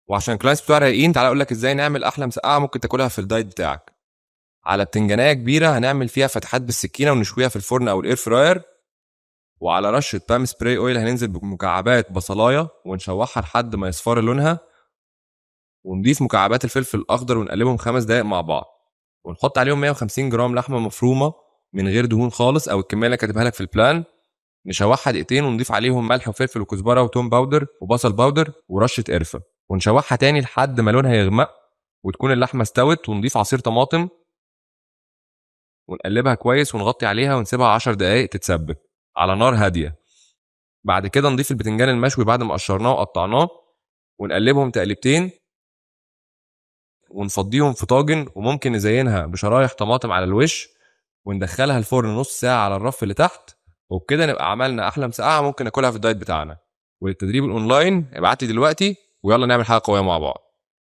وعشان الكلاينتس بتوع رايقين، تعالى اقول لك ازاي نعمل احلى مسقعه ممكن تاكلها في الدايت بتاعك. على بتنجانيه كبيره هنعمل فيها فتحات بالسكينه ونشويها في الفرن او الاير فراير، وعلى رشه بام سبراي اويل هننزل بمكعبات بصلايه ونشوحها لحد ما يصفر لونها، ونضيف مكعبات الفلفل الاخضر ونقلبهم 5 دقايق مع بعض، ونحط عليهم 150 جرام لحمه مفرومه من غير دهون خالص او الكميه اللي كاتبها لك في البلان. نشوحها دقيقتين ونضيف عليهم ملح وفلفل وكزبره وتوم باودر وبصل باودر ورشه قرفه، ونشوحها تاني لحد ما لونها يغمق وتكون اللحمه استوت، ونضيف عصير طماطم ونقلبها كويس ونغطي عليها ونسيبها 10 دقايق تتسبك على نار هاديه. بعد كده نضيف البتنجان المشوي بعد ما قشرناه وقطعناه ونقلبهم تقلبتين ونفضيهم في طاجن، وممكن نزينها بشرايح طماطم على الوش وندخلها الفرن نص ساعة على الرف اللي تحت. وبكده نبقى عملنا أحلى مسقعة ممكن ناكلها في الدايت بتاعنا. والتدريب الأونلاين ابعت لي دلوقتي ويلا نعمل حاجة قوية مع بعض.